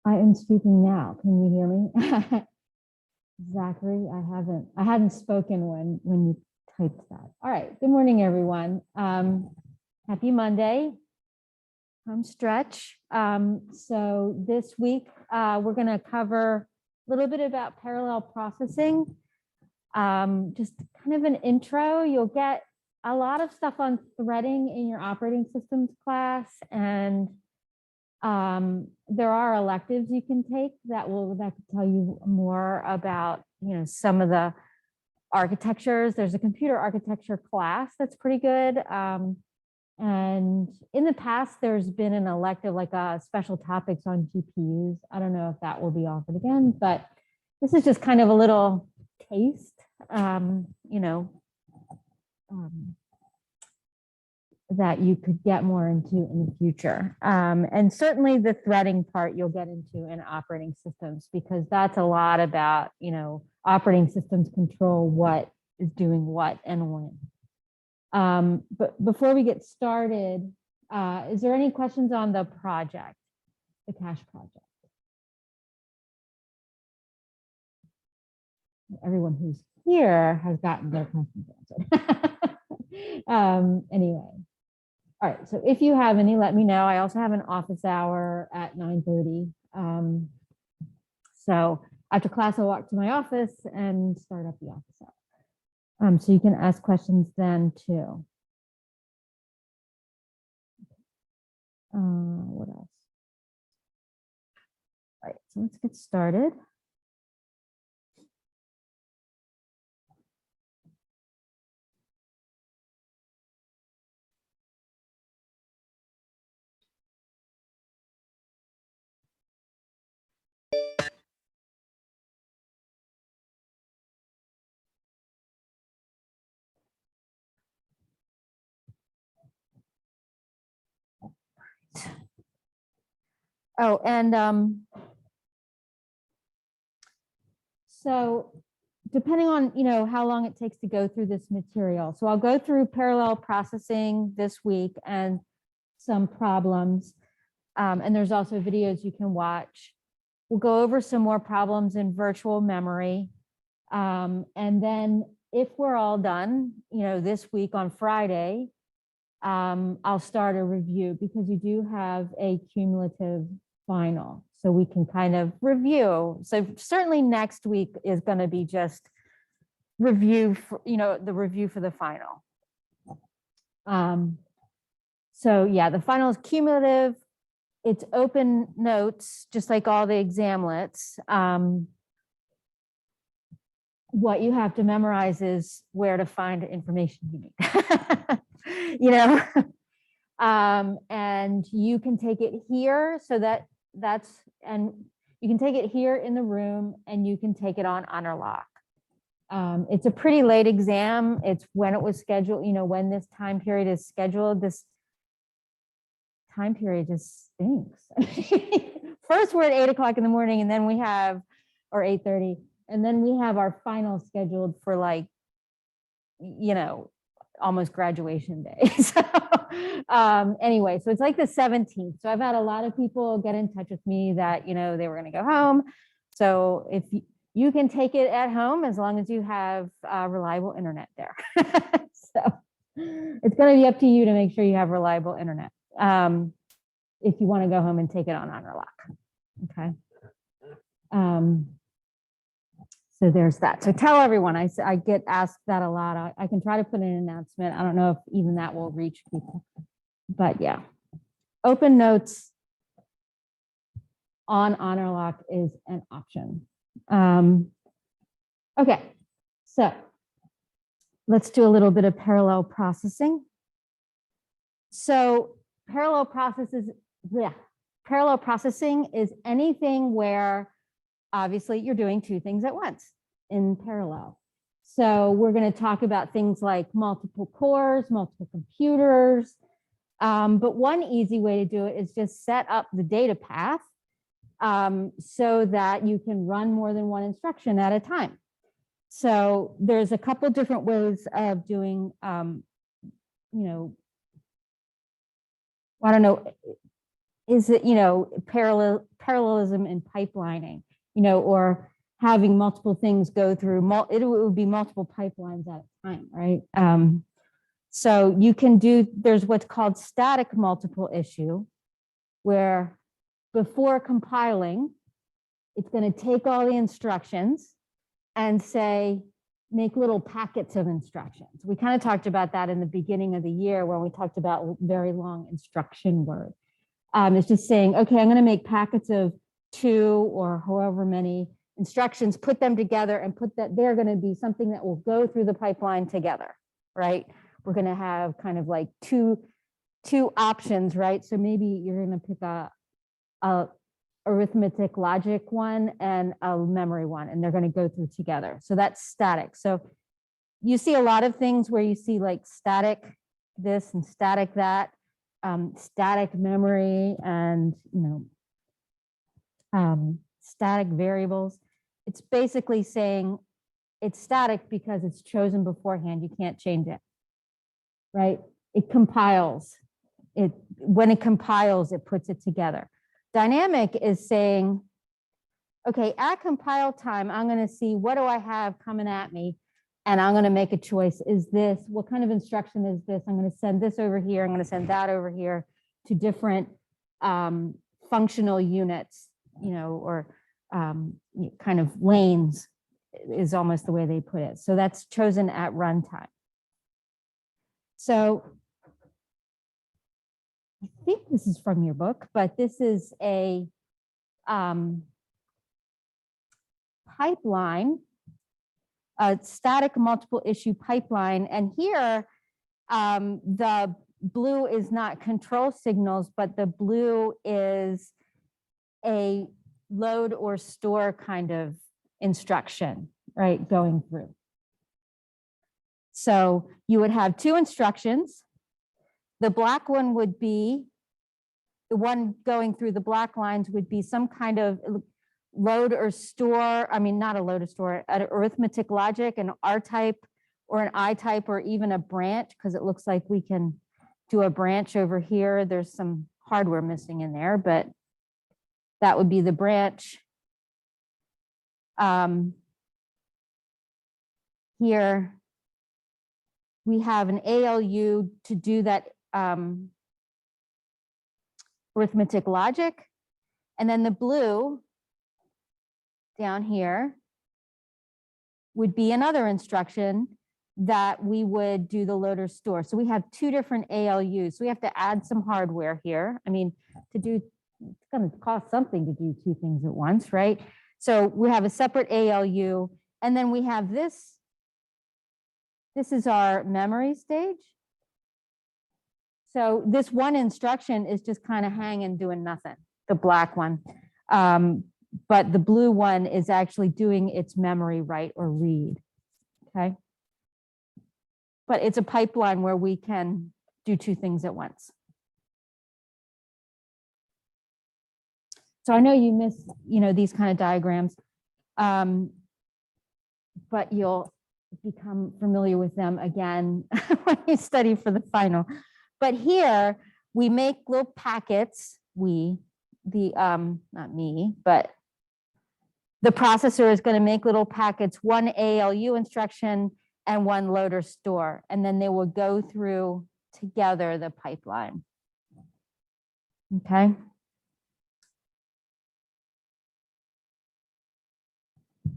I am speaking now. Can you hear me? Zachary, I hadn't spoken when you typed that. All right. Good morning, everyone. Happy Monday. Home stretch. So this week we're going to cover a little bit about parallel processing. Just kind of an intro. You'll get a lot of stuff on threading in your operating systems class, and there are electives you can take that can tell you more about, some of the architectures. There's a computer architecture class that's pretty good. And in the past, there's been an elective, like special topics on GPUs. I don't know if that will be offered again, but this is just kind of a little taste, that you could get more into in the future. And certainly the threading part you'll get into in operating systems, because that's a lot about, operating systems control what is doing what and when. But before we get started, is there any questions on the project, the cache project? Everyone who's here has gotten their questions answered. Anyway. All right, so if you have any, let me know. I also have an office hour at 9:30. So after class, I'll walk to my office and start up the office hour. So you can ask questions then too. What else? All right, so let's get started. Oh, and so depending on, how long it takes to go through this material. So I'll go through parallel processing this week and some problems. And there's also videos you can watch. We'll go over some more problems in virtual memory. And then if we're all done, this week on Friday, I'll start a review, because you do have a cumulative final, so we can kind of review. So certainly next week is going to be just review for, the review for the final. So yeah, the final is cumulative. It's open notes, just like all the examlets. What you have to memorize is where to find information you need. And you can take it here, so and you can take it here in the room, and you can take it on honor lock. It's a pretty late exam. It's when it was scheduled, when this time period is scheduled. This time period just stinks. First, we're at 8 o'clock in the morning, and then we have, or 8:30, and then we have our final scheduled for almost graduation day. So anyway, so it's like the 17th. So I've had a lot of people get in touch with me that, they were going to go home. So if you can take it at home, as long as you have reliable internet there. So it's going to be up to you to make sure you have reliable internet. If you want to go home and take it on honor lock. Okay. So there's that. So tell everyone, I get asked that a lot. I can try to put in an announcement. I don't know if even that will reach people, but yeah. Open notes on honor lock is an option. Okay, so let's do a little bit of parallel processing. So parallel processing is anything where obviously you're doing two things at once in parallel. So we're going to talk about things like multiple cores, multiple computers. But one easy way to do it is just set up the data path so that you can run more than one instruction at a time. So there's a couple different ways of doing, I don't know, is it, parallelism in pipelining, or having multiple things go through, it would be multiple pipelines at a time, right? So you can there's what's called static multiple issue, where before compiling, it's going to take all the instructions and say, make little packets of instructions. We kind of talked about that in the beginning of the year when we talked about very long instruction word. It's just saying, okay, I'm going to make packets of 2 or however many instructions, put them together and put that, they're going to be something that will go through the pipeline together, right? We're going to have kind of like two options, right? So maybe you're going to pick a arithmetic logic one and a memory one, and they're going to go through together. So that's static. So you see a lot of things where you see like static this and static that, static memory and, static variables. It's basically saying it's static because it's chosen beforehand. You can't change it, right? It compiles. When it compiles, it puts it together. Dynamic is saying, okay, at compile time, I'm going to see what do I have coming at me, and I'm going to make a choice. Is this, what kind of instruction is this? I'm going to send this over here. I'm going to send that over here to different functional units, or kind of lanes is almost the way they put it. So that's chosen at runtime. So I think this is from your book, but this is a pipeline, a static multiple issue pipeline. And here, the blue is not control signals, but the blue is a load or store kind of instruction, right, going through. So you would have 2 instructions. The black one would be, the one going through the black lines would be some kind of load or store, not a load or store, an arithmetic logic, an R type or an I type, or even a branch, because it looks like we can do a branch over here. There's some hardware missing in there, but that would be the branch. Here we have an ALU to do that arithmetic logic. And then the blue down here would be another instruction that we would do the load or store. So we have 2 different ALUs. So we have to add some hardware here. It's going to cost something to do 2 things at once, right? So we have a separate ALU, and then we have this. This is our memory stage. So this one instruction is just kind of hanging, doing nothing, the black one. But the blue one is actually doing its memory write or read, okay? But it's a pipeline where we can do 2 things at once. So I know you miss, these kind of diagrams, but you'll become familiar with them again when you study for the final. But here we make little packets. Not me, but the processor is going to make little packets, 1 ALU instruction and 1 load or store, and then they will go through together the pipeline. Okay.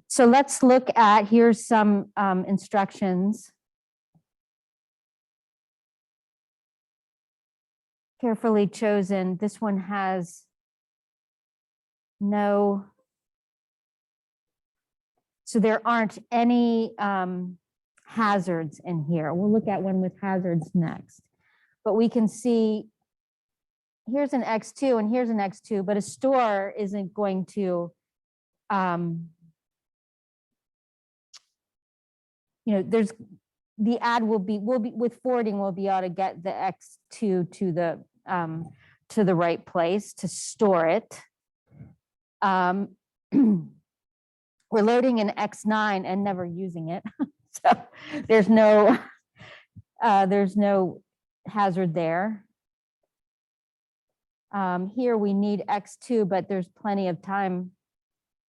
So let's look at, here's some instructions. Carefully chosen. This one has no, so there aren't any hazards in here. We'll look at one with hazards next. But we can see here's an X2 and here's an X2, but a store isn't going to, there's the add will be with forwarding, we'll be able to get the X2 to the right place to store it. We're loading an X9 and never using it. So there's no hazard there. Here we need X2, but there's plenty of time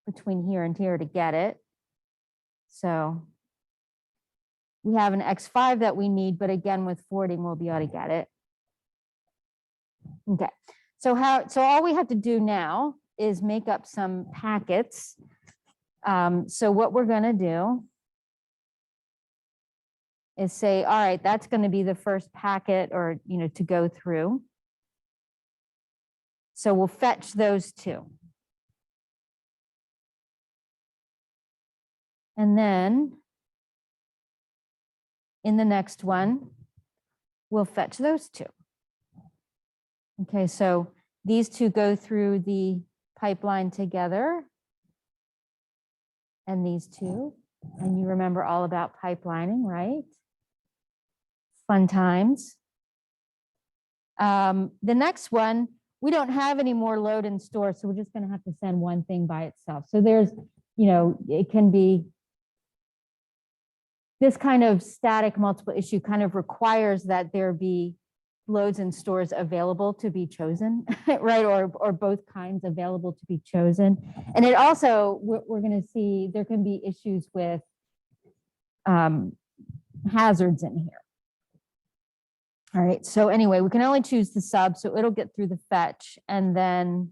between here and here to get it. So we have an X5 that we need, but again, with forwarding, we'll be able to get it. Okay, so all we have to do now is make up some packets. So what we're gonna do is say, all right, that's gonna be the first packet, or, to go through. So we'll fetch those two. And then in the next one, we'll fetch those two. Okay, so these two go through the pipeline together, and these two, and you remember all about pipelining, right? Fun times. The next one, we don't have any more load and store, so we're just going to have to send one thing by itself. So there's, it can be this kind of static multiple issue kind of requires that there be loads and stores available to be chosen, right? Or both kinds available to be chosen. And it also, we're going to see there can be issues with hazards in here. All right, so anyway, we can only choose the sub, so it'll get through the fetch, and then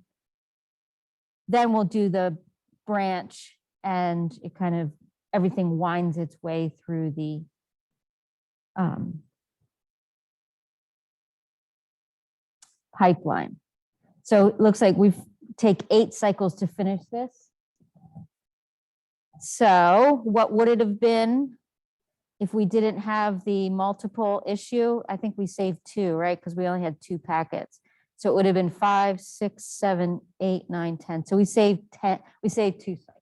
we'll do the branch, and it kind of, everything winds its way through the pipeline. So it looks like we've take 8 cycles to finish this. So what would it have been if we didn't have the multiple issue? I think we saved 2, right? Because we only had 2 packets. So it would have been 5, 6, 7, 8, 9, 10. So we saved 10. We saved 2 cycles.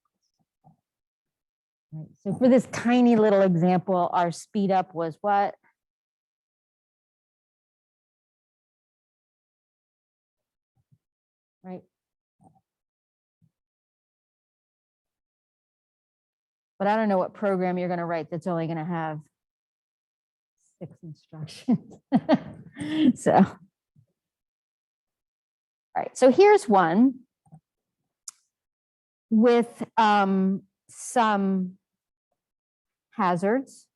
Right. So for this tiny little example, our speed up was what? Right. But I don't know what program you're going to write that's only going to have 6 instructions. So, all right. So here's one with some hazards.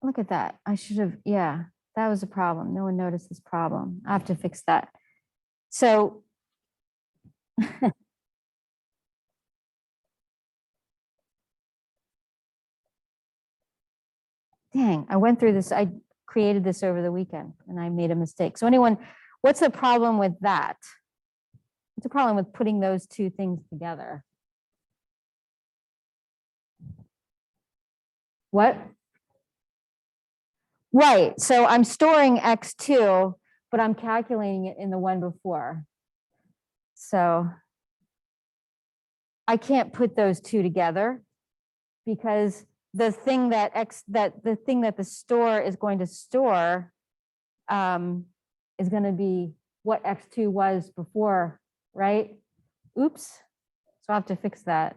Look at that. I should have, yeah, that was a problem. No one noticed this problem. I have to fix that. So dang, I went through this. I created this over the weekend and I made a mistake. So anyone, what's the problem with that? What's the problem with putting those 2 things together? What? Right, so I'm storing X2, but I'm calculating it in the one before. So I can't put those 2 together because the thing that the store is going to store is going to be what X2 was before, right? Oops. So I have to fix that.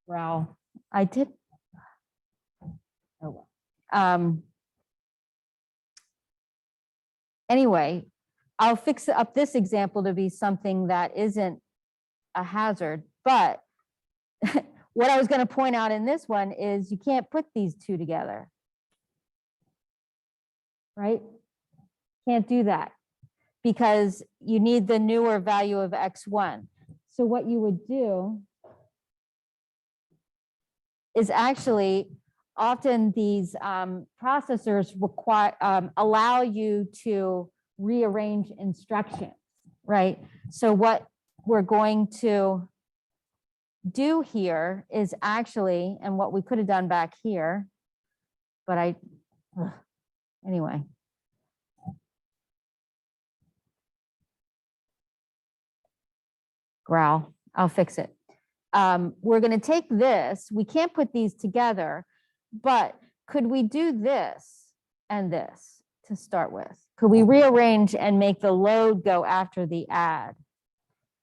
Wow, I did. Oh well. Anyway, I'll fix up this example to be something that isn't a hazard, but what I was going to point out in this one is you can't put these 2 together, right? Can't do that because you need the newer value of X1. So what you would do is actually often these processors require allow you to rearrange instructions, right? So what we're going to do here is actually, and what we could have done back here, but anyway. Growl, I'll fix it. We're going to take this. We can't put these together, but could we do this and this to start with? Could we rearrange and make the load go after the add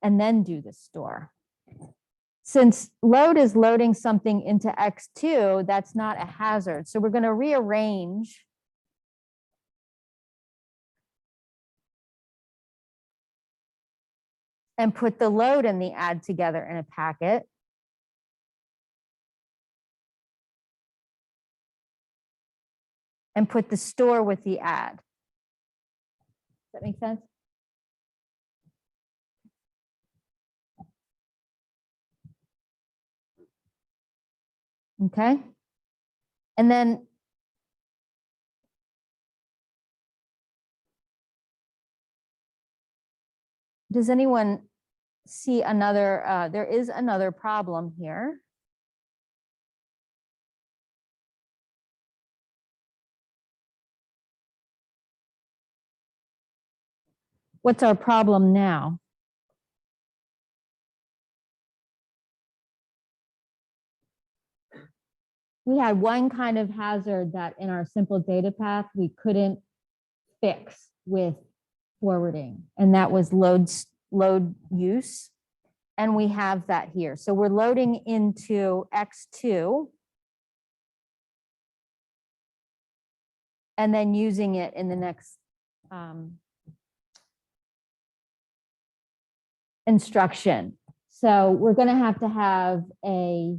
and then do the store? since load is loading something into X2, that's not a hazard. So we're going to rearrange and put the load and the add together in a packet. And put the store with the add. Does that make sense? Okay. And then does anyone see another, there is another problem here. What's our problem now? We had one kind of hazard that in our simple data path we couldn't fix with forwarding, and that was load use. And we have that here. So we're loading into X2 and then using it in the next instruction. So we're going to have a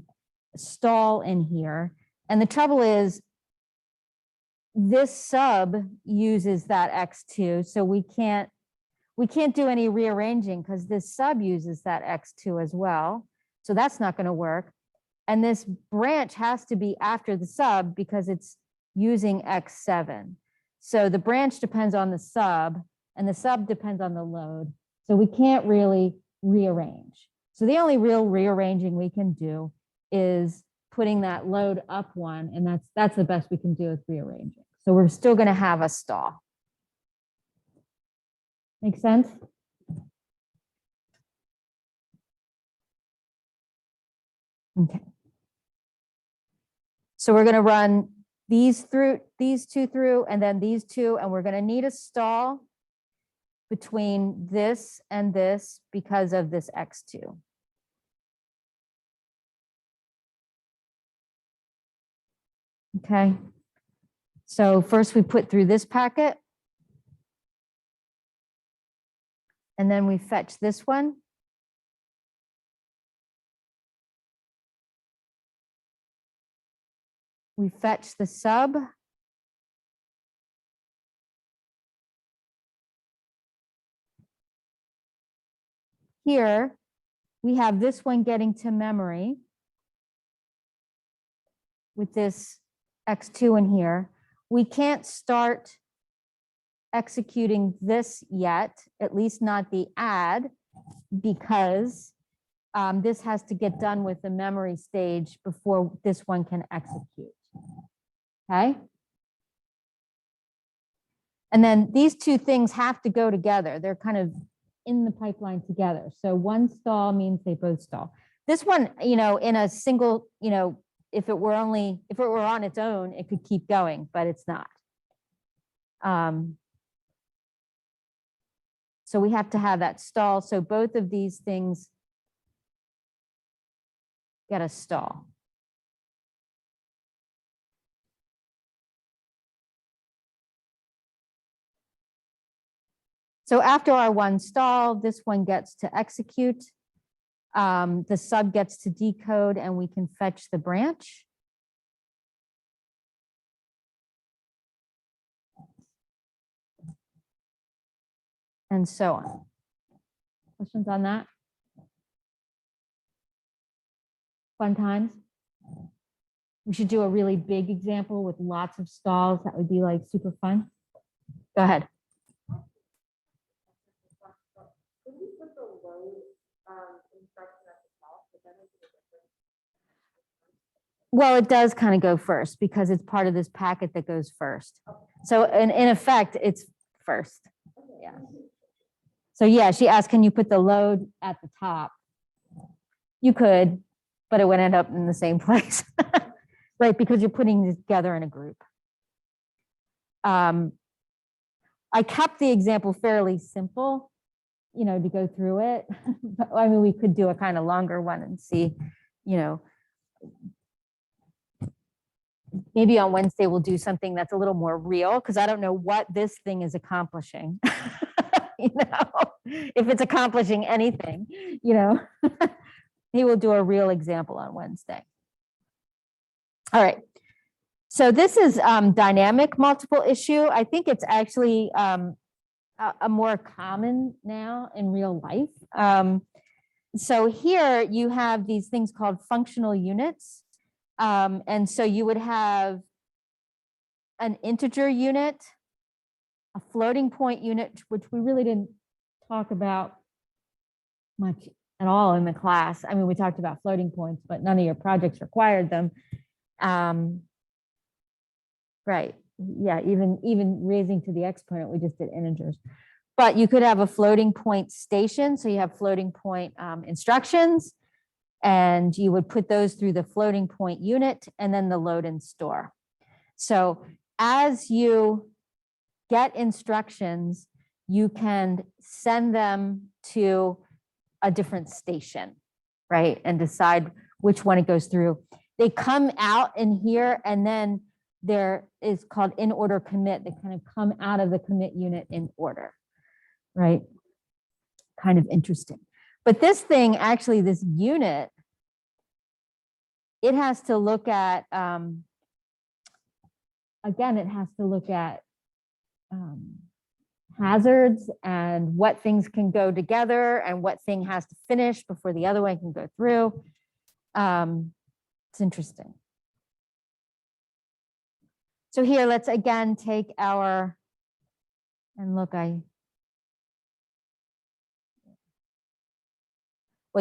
stall in here. And the trouble is this sub uses that X2. So we can't do any rearranging because this sub uses that X2 as well. So that's not going to work. And this branch has to be after the sub because it's using X7. So the branch depends on the sub and the sub depends on the load. So we can't really rearrange. So the only real rearranging we can do is putting that load up one, and that's the best we can do with rearranging. So we're still going to have a stall. Make sense? Okay. So we're going to run these two through, and then these two, and we're going to need a stall between this and this because of this X2. Okay. So first we put through this packet. And then we fetch this one. We fetch the sub. Here, we have this one getting to memory with this X2 in here. We can't start executing this yet, at least not the add, because this has to get done with the memory stage before this one can execute. Okay. And then these two things have to go together. They're kind of in the pipeline together. So one stall means they both stall. This one, in a single, if it were on its own, it could keep going, but it's not. So we have to have that stall. So both of these things get a stall. So after our one stall, this one gets to execute. The sub gets to decode, and we can fetch the branch. And so on. Questions on that? Fun times? We should do a really big example with lots of stalls. That would be like super fun. Go ahead. Well, it does kind of go first because it's part of this packet that goes first. So in effect, it's first. Yeah. So yeah, she asked, can you put the load at the top? You could, but it would end up in the same place, right? Because you're putting these together in a group. I kept the example fairly simple to go through it. But I mean, we could do a kind of longer one and see, maybe on Wednesday we'll do something that's a little more real, because I don't know what this thing is accomplishing. If it's accomplishing anything, he will do a real example on Wednesday. All right. So this is dynamic multiple issue. I think it's actually a more common now in real life. So here you have these things called functional units. And so you would have an integer unit, a floating point unit, which we really didn't talk about much at all in the class. I mean, we talked about floating points, but none of your projects required them. Right. Yeah, even raising to the exponent, we just did integers. But you could have a floating point station. So you have floating point instructions, and you would put those through the floating point unit and then the load and store. So as you get instructions, you can send them to a different station, right? And decide which one it goes through. They come out in here, and then there is called in order commit. They kind of come out of the commit unit in order, right? Kind of interesting. But this thing, actually, this unit, it has to look at, again, it has to look at hazards and what things can go together and what thing has to finish before the other one can go through. It's interesting. So here, let's again take our, and look, well,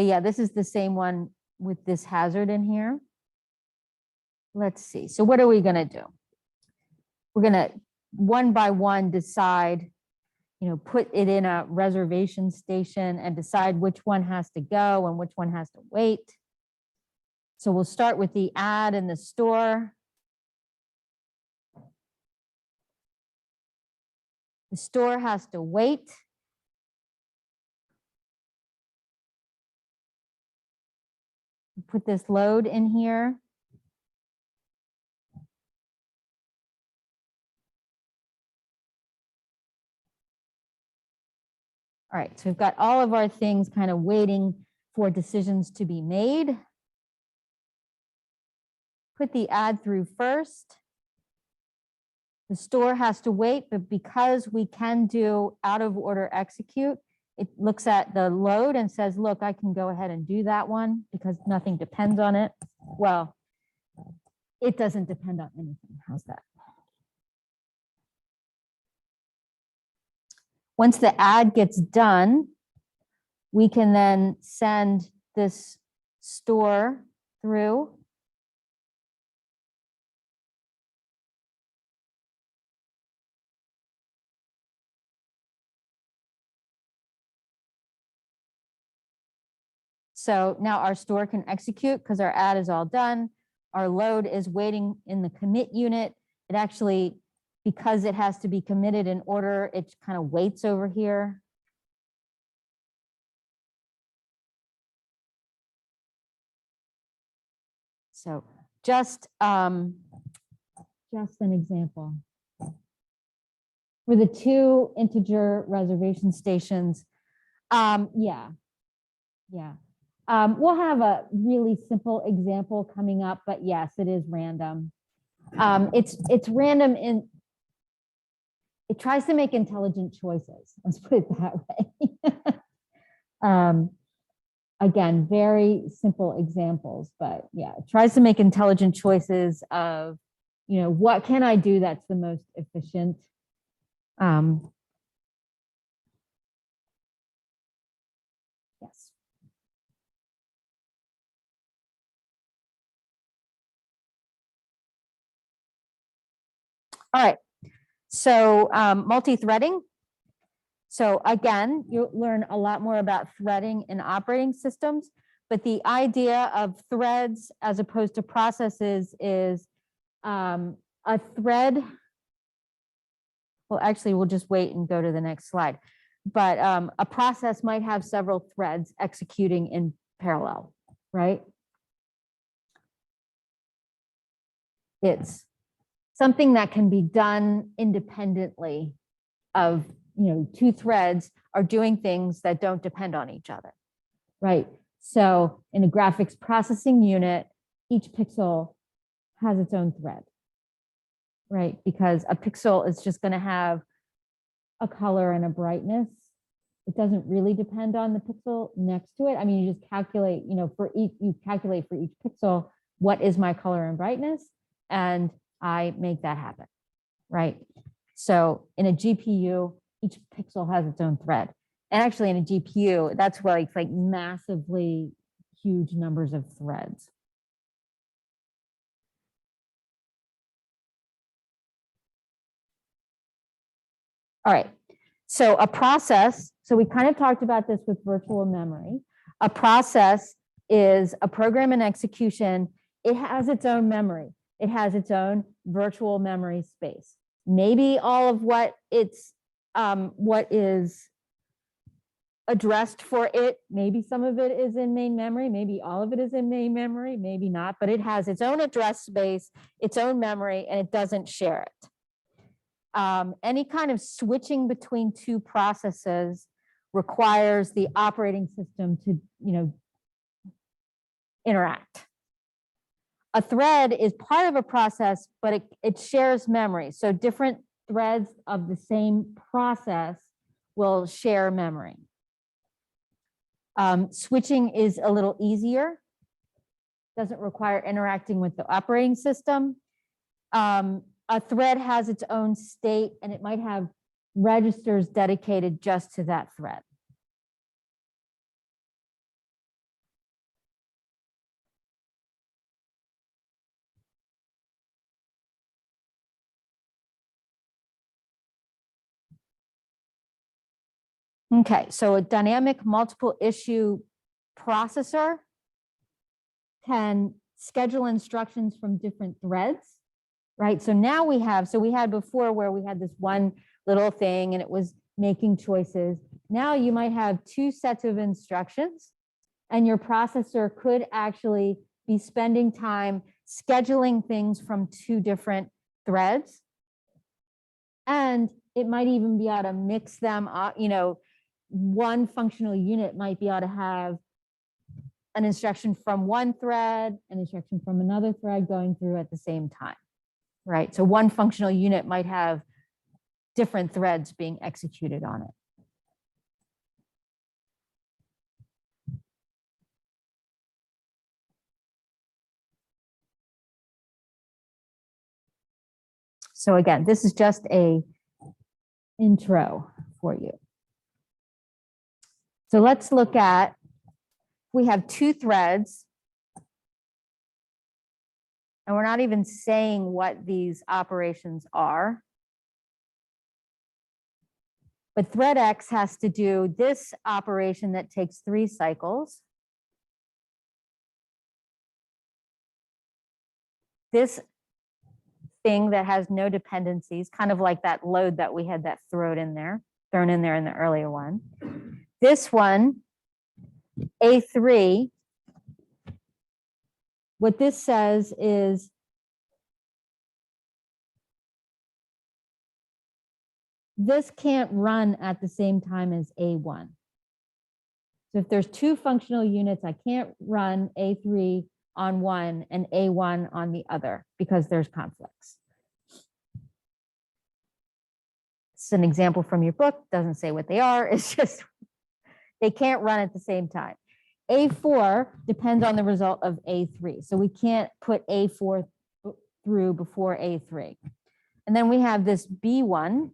yeah, this is the same one with this hazard in here. Let's see. So what are we going to do? We're going to one by one decide, put it in a reservation station and decide which one has to go and which one has to wait. So we'll start with the add and the store. The store has to wait. Put this load in here. All right, so we've got all of our things kind of waiting for decisions to be made. Put the add through first. The store has to wait, but because we can do out of order execute, it looks at the load and says, look, I can go ahead and do that one because nothing depends on it. Well, it doesn't depend on anything. How's that? Once the add gets done, we can then send this store through. So now our store can execute because our add is all done. Our load is waiting in the commit unit. It actually, because it has to be committed in order, it kind of waits over here. So just an example. For the two integer reservation stations, yeah. We'll have a really simple example coming up, but yes, it is random. It's random in, it tries to make intelligent choices. Let's put it that way. Again, very simple examples, but yeah, it tries to make intelligent choices of, what can I do that's the most efficient? Yes. All right, so multi-threading. So again, you'll learn a lot more about threading in operating systems, but the idea of threads as opposed to processes is a thread. Well, actually, we'll just wait and go to the next slide. a process might have several threads executing in parallel, right? It's something that can be done independently of, two threads are doing things that don't depend on each other, right? So in a graphics processing unit, each pixel has its own thread, right? Because a pixel is just going to have a color and a brightness. It doesn't really depend on the pixel next to it. I mean, you just calculate, you calculate for each pixel, what is my color and brightness, and I make that happen, right? So in a GPU, each pixel has its own thread. And actually in a GPU, that's where it's like massively huge numbers of threads. All right, so a process, so we kind of talked about this with virtual memory. A process is a program in execution. It has its own memory. It has its own virtual memory space. Maybe all of what is addressed for it, maybe some of it is in main memory, maybe all of it is in main memory, maybe not, but it has its own address space, its own memory, and it doesn't share it. Any kind of switching between two processes requires the operating system to, interact. A thread is part of a process, but it shares memory. So different threads of the same process will share memory. Switching is a little easier, doesn't require interacting with the operating system. A thread has its own state, and it might have registers dedicated just to that thread. Okay, so a dynamic multiple issue processor can schedule instructions from different threads, right? So now we had before where we had this one little thing and it was making choices. Now you might have two sets of instructions, and your processor could actually be spending time scheduling things from two different threads. And it might even be able to mix them up, one functional unit might be able to have an instruction from one thread, an instruction from another thread going through at the same time, right? So one functional unit might have different threads being executed on it. So again, this is just a intro for you. So let's look at, we have two threads, and we're not even saying what these operations are. But thread X has to do this operation that takes 3 cycles. This thing that has no dependencies, kind of like that load that we had that thrown in there in the earlier one. This one, A3, what this says is this can't run at the same time as A1. So if there's 2 functional units, I can't run A3 on one and A1 on the other because there's conflicts. It's an example from your book, doesn't say what they are, it's just they can't run at the same time. A4 depends on the result of A3. So we can't put A4 through before A3. And then we have this B1.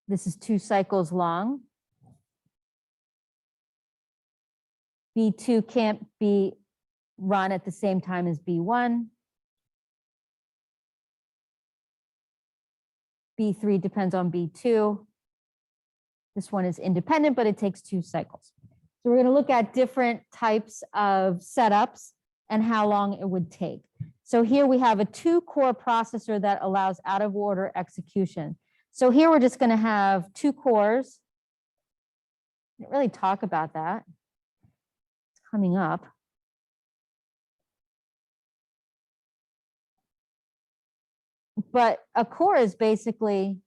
This is 2 cycles long. B2 can't be run at the same time as B1. B3 depends on B2. This one is independent, but it takes 2 cycles. So we're going to look at different types of setups and how long it would take. So here we have a 2-core processor that allows out-of-order execution. So here we're just going to have two cores. Didn't really talk about that. It's coming up. But a core is basically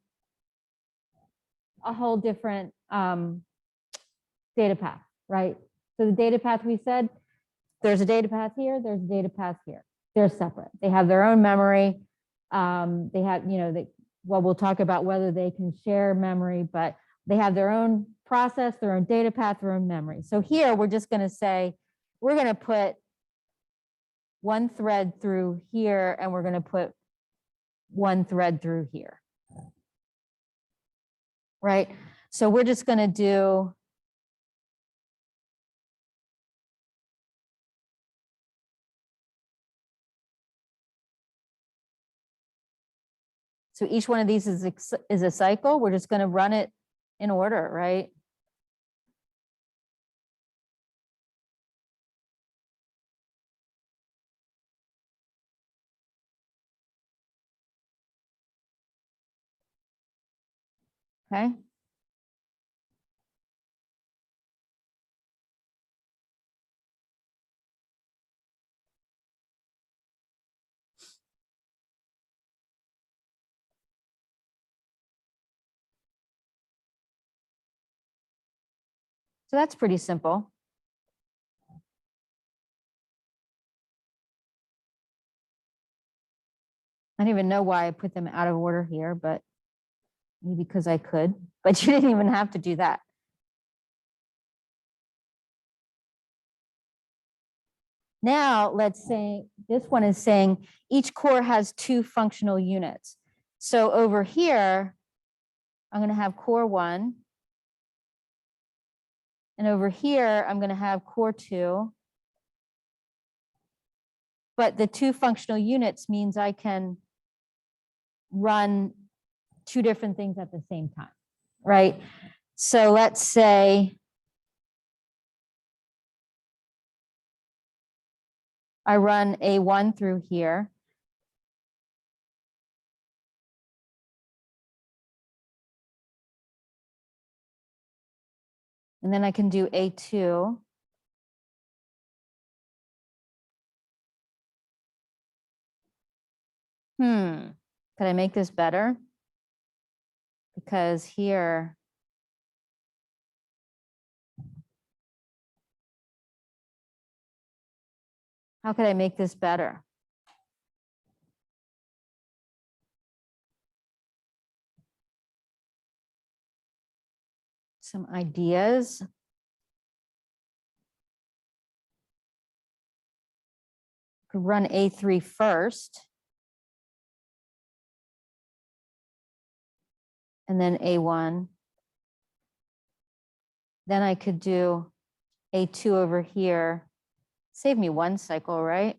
a whole different data path, right? So the data path, we said, there's a data path here, there's a data path here. They're separate. They have their own memory. They have, well, we'll talk about whether they can share memory, but they have their own process, their own data path, their own memory. So here we're just going to say, we're going to put one thread through here, and we're going to put one thread through here. Right? So we're just going to do so each one of these is a cycle. We're just going to run it in order, right? Okay. So that's pretty simple. I don't even know why I put them out of order here, but maybe because I could, but you didn't even have to do that. Now, let's say this one is saying each core has two functional units. So over here, I'm going to have core 1. And over here, I'm going to have core 2. But the two functional units means I can run two different things at the same time, right? So let's say I run A1 through here. And then I can do A2. Could I make this better? Because here, how could I make this better? Some ideas. Could run A3 first. And then A1. Then I could do A2 over here. Save me one cycle, right?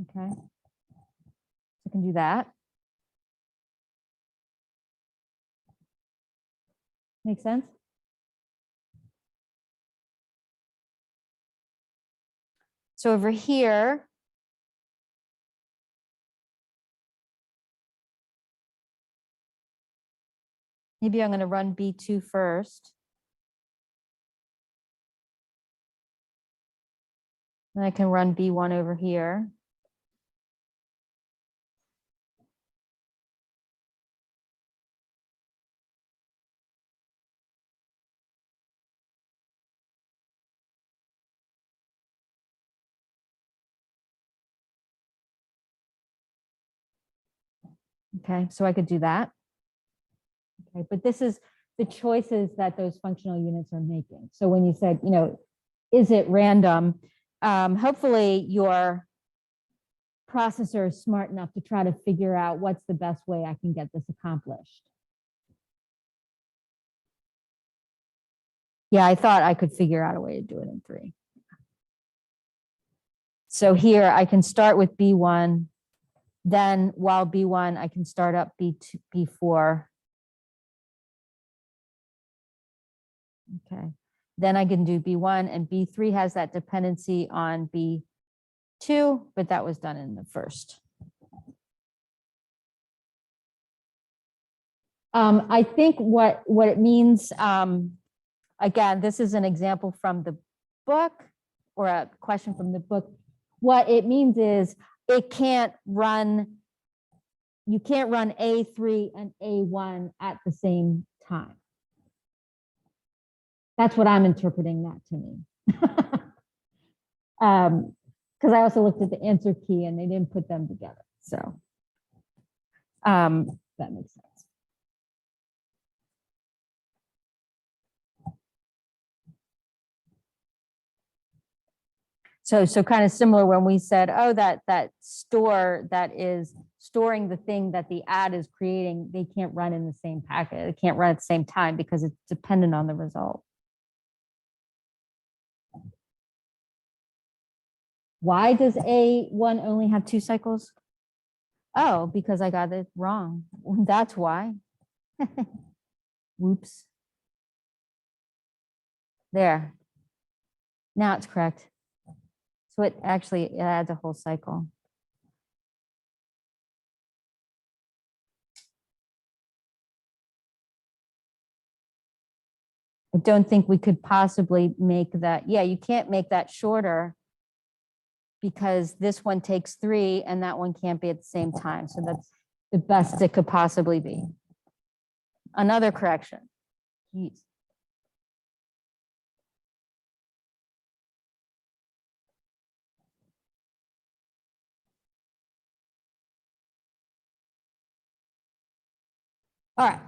Okay. So I can do that. Make sense? So over here, maybe I'm going to run B2 first. Then I can run B1 over here. Okay, so I could do that. Okay, but this is the choices that those functional units are making. So when you said, is it random? Hopefully your processor is smart enough to try to figure out what's the best way I can get this accomplished. Yeah, I thought I could figure out a way to do it in 3. So here I can start with B1. Then while B1, I can start up B2, B4. Okay. Then I can do B1, and B3 has that dependency on B2, but that was done in the first. I think what it means, again, this is an example from the book or a question from the book. What it means is it can't run, you can't run A3 and A1 at the same time. That's what I'm interpreting that to mean. Because I also looked at the answer key and they didn't put them together. So that makes sense. So kind of similar when we said, oh, that store that is storing the thing that the ad is creating, they can't run in the same packet. It can't run at the same time because it's dependent on the result. Why does A1 only have 2 cycles? Oh, because I got it wrong. That's why. Whoops. There. Now it's correct. So it actually adds a whole cycle. I don't think we could possibly make that. Yeah, you can't make that shorter because this one takes 3 and that one can't be at the same time. So that's the best it could possibly be. Another correction. Jeez. All right.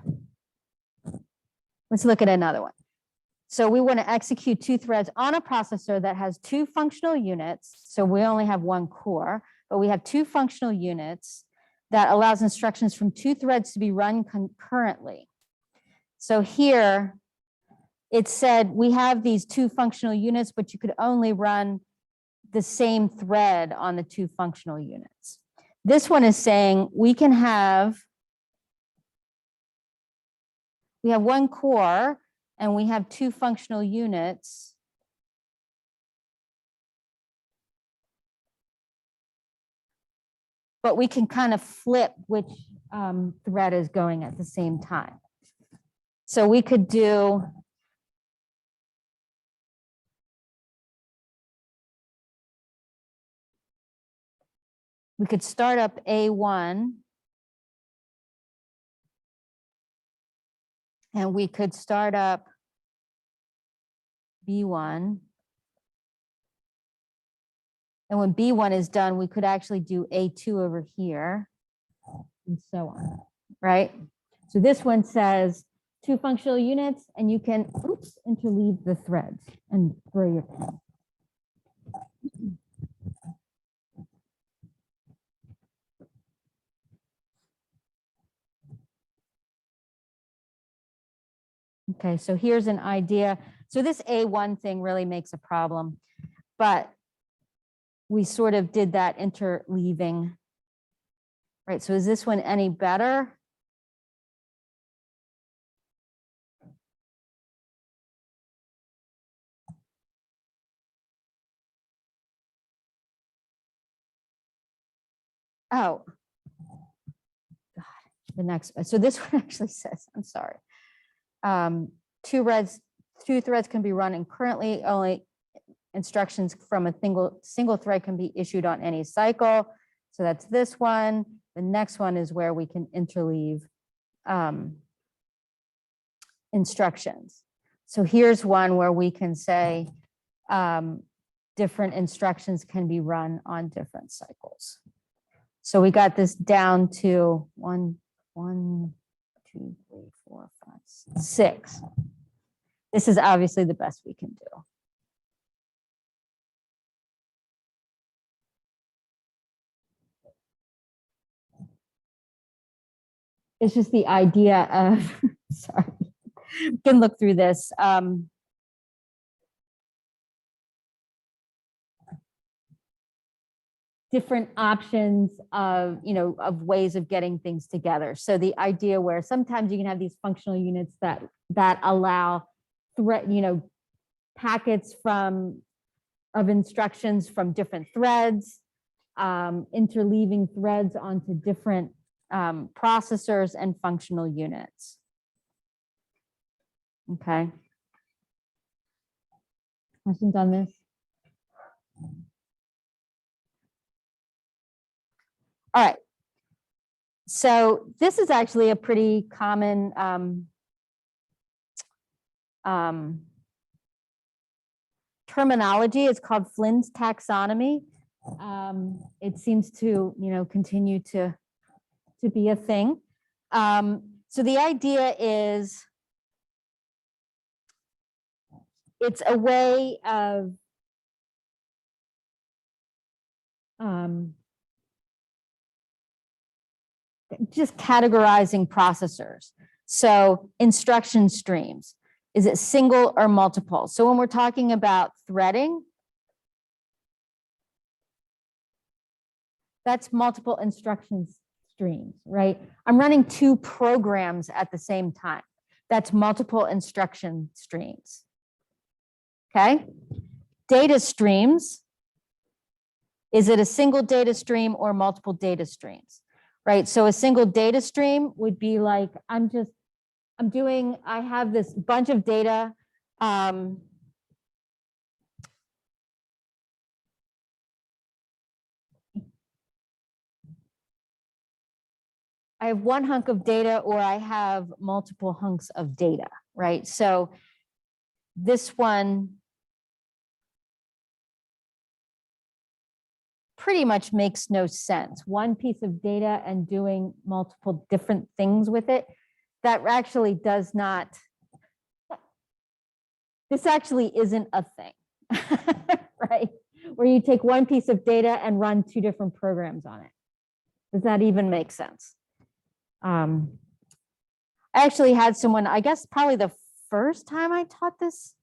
Let's look at another one. So we want to execute 2 threads on a processor that has 2 functional units. So we only have 1 core, but we have 2 functional units that allows instructions from 2 threads to be run concurrently. So here it said we have these 2 functional units, but you could only run the same thread on the 2 functional units. This one is saying we have 1 core and we have 2 functional units. But we can kind of flip which thread is going at the same time. So we could do we could start up A1 and we could start up B1. And when B1 is done, we could actually do A2 over here and so on, right? So this one says 2 functional units and you can, oops, interleave the threads and throw your pen. Okay, so here's an idea. So this A1 thing really makes a problem, but we sort of did that interleaving, right? So is this one any better? Oh, God, the next, so this one actually says, I'm sorry. 2 threads can be run and currently only instructions from a single thread can be issued on any cycle. So that's this one. The next one is where we can interleave instructions. So here's one where we can say different instructions can be run on different cycles. So we got this down to 1, 2, 3, 4, 5, 6. This is obviously the best we can do. It's just the idea of, sorry, you can look through this. Different options of, of ways of getting things together. So the idea where sometimes you can have these functional units that allow packets of instructions from different threads, interleaving threads onto different processors and functional units. Okay. Questions on this? All right. So this is actually a pretty common terminology. It's called Flynn's taxonomy. It seems to, continue to be a thing. So the idea is it's a way of just categorizing processors. So instruction streams, is it single or multiple? So when we're talking about threading, that's multiple instruction streams, right? I'm running 2 programs at the same time. That's multiple instruction streams. Okay. Data streams. Is it a single data stream or multiple data streams? Right. So a single data stream would be like, I have this bunch of data. I have one hunk of data or I have multiple hunks of data, right? So this one pretty much makes no sense. One piece of data and doing multiple different things with it, that actually does not, this actually isn't a thing, right? Where you take one piece of data and run 2 different programs on it. Does that even make sense? I actually had someone, I guess probably the first time I taught this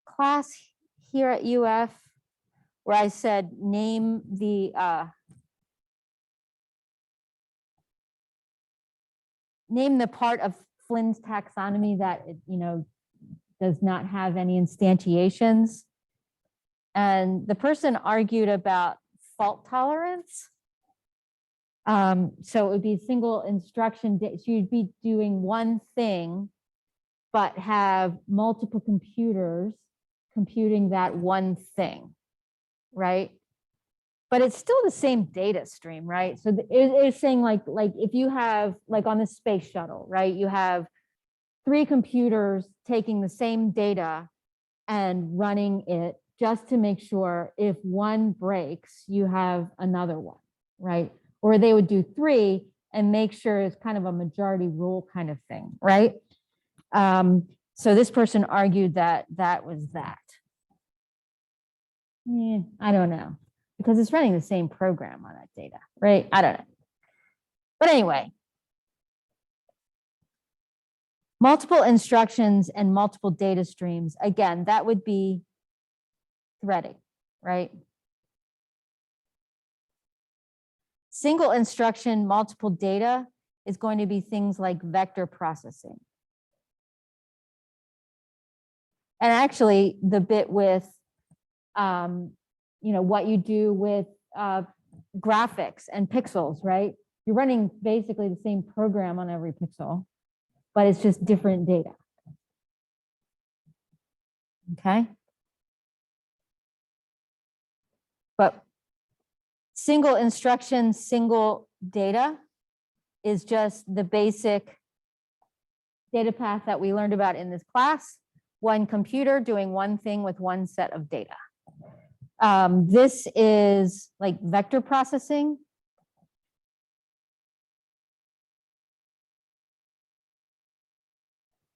class here at UF, where I said, name the part of Flynn's taxonomy that does not have any instantiations. And the person argued about fault tolerance. So it would be single instruction. So you'd be doing one thing, but have multiple computers computing that one thing, right? But it's still the same data stream, right? So it's saying like if you have, like on the space shuttle, right? You have 3 computers taking the same data and running it just to make sure if one breaks, you have another one, right? Or they would do 3 and make sure it's kind of a majority rule kind of thing, right? So this person argued that that was that. I don't know, because it's running the same program on that data, right? I don't know. But anyway, multiple instructions and multiple data streams, again, that would be threading, right? Single instruction, multiple data is going to be things like vector processing. And actually the bit with, what you do with graphics and pixels, right? You're running basically the same program on every pixel, but it's just different data. Okay. But single instruction, single data is just the basic data path that we learned about in this class. One computer doing one thing with one set of data. This is like vector processing.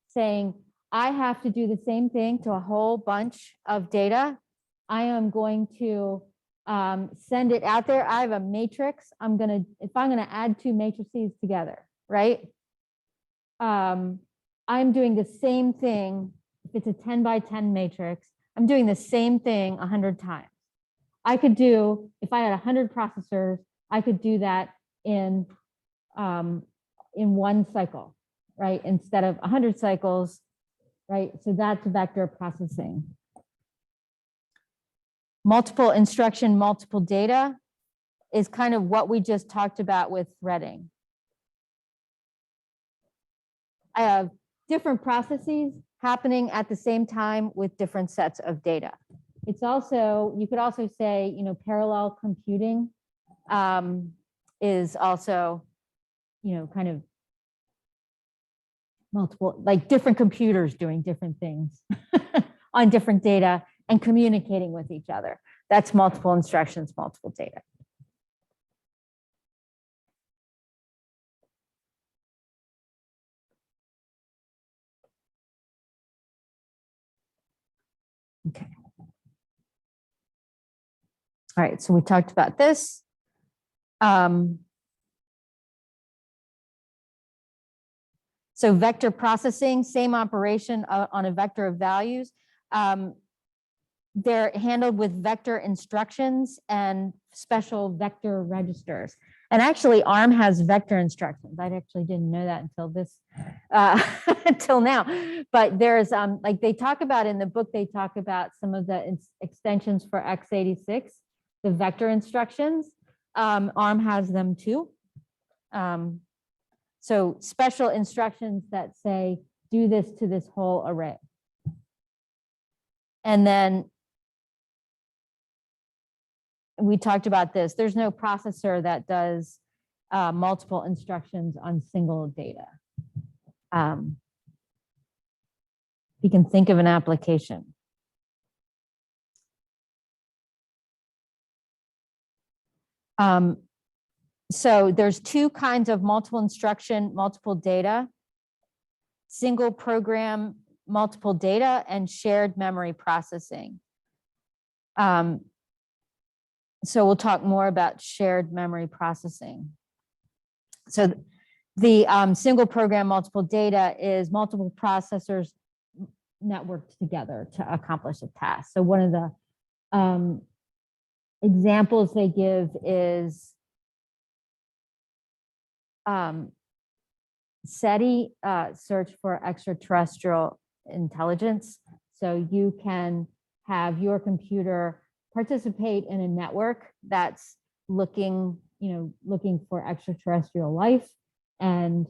Saying, I have to do the same thing to a whole bunch of data. I am going to send it out there. I have a matrix. If I'm gonna add 2 matrices together, right? I'm doing the same thing. If it's a 10 by 10 matrix, I'm doing the same thing 100 times. I could do, if I had 100 processors, I could do that in one cycle, right? Instead of 100 cycles, right? So that's vector processing. Multiple instruction, multiple data is kind of what we just talked about with threading. I have different processes happening at the same time with different sets of data. It's also, you could also say, you know, parallel computing is also, you know, kind of multiple, like different computers doing different things on different data and communicating with each other. That's multiple instructions, multiple data. Okay. All right, so we talked about this. So vector processing, same operation on a vector of values. They're handled with vector instructions and special vector registers. And actually ARM has vector instructions. I actually didn't know that until this, until now. But there's, like they talk about in the book, they talk about some of the extensions for x86, the vector instructions. ARM has them too. So special instructions that say, do this to this whole array. And then we talked about this. There's no processor that does multiple instructions on single data. You can think of an application. So there's two kinds of multiple instruction, multiple data, single program, multiple data, and shared memory processing. So we'll talk more about shared memory processing. So the single program, multiple data is multiple processors networked together to accomplish a task. So one of the examples they give is SETI, search for extraterrestrial intelligence. So you can have your computer participate in a network that's looking, looking for extraterrestrial life. And,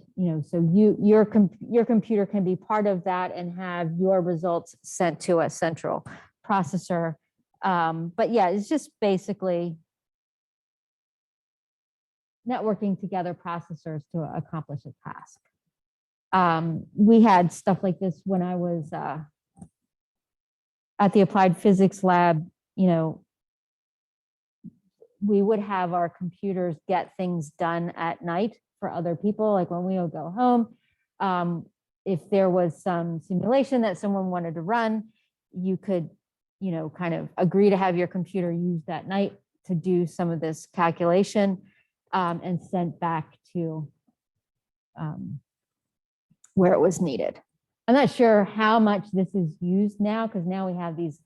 so your computer can be part of that and have your results sent to a central processor. But yeah, it's just basically networking together processors to accomplish a task. We had stuff like this when I was at the applied physics lab. We would have our computers get things done at night for other people. Like when we would go home, if there was some simulation that someone wanted to run, you could, kind of agree to have your computer used that night to do some of this calculation and sent back to where it was needed. I'm not sure how much this is used now, because now we have these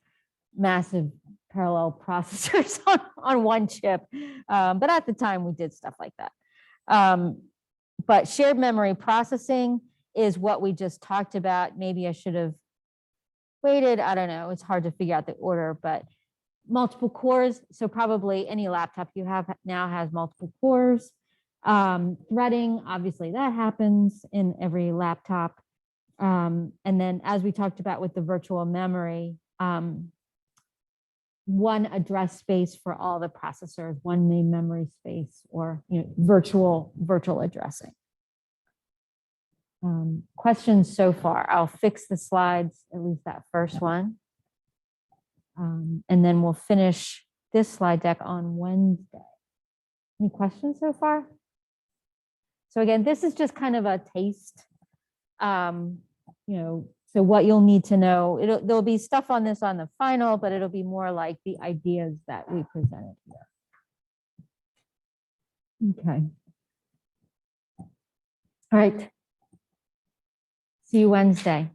massive parallel processors on one chip. But at the time we did stuff like that. But shared memory processing is what we just talked about. Maybe I should have waited. I don't know. It's hard to figure out the order, but multiple cores. So probably any laptop you have now has multiple cores. Threading, obviously that happens in every laptop. And then as we talked about with the virtual memory, one address space for all the processors, one main memory space, or virtual addressing. Questions so far? I'll fix the slides, at least that first one. And then we'll finish this slide deck on Wednesday. Any questions so far? So again, this is just kind of a taste. So what you'll need to know, there'll be stuff on this on the final, but it'll be more like the ideas that we presented here. Okay. All right. See you Wednesday.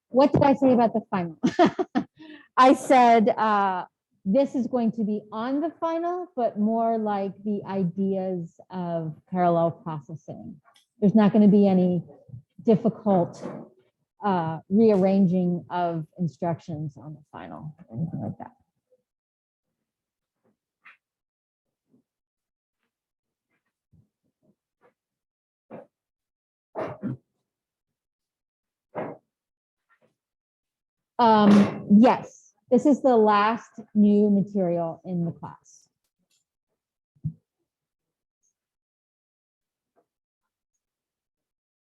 What did I say about the final? I said this is going to be on the final, but more like the ideas of parallel processing. There's not going to be any difficult rearranging of instructions on the final, or anything like that. Yes, this is the last new material in the class.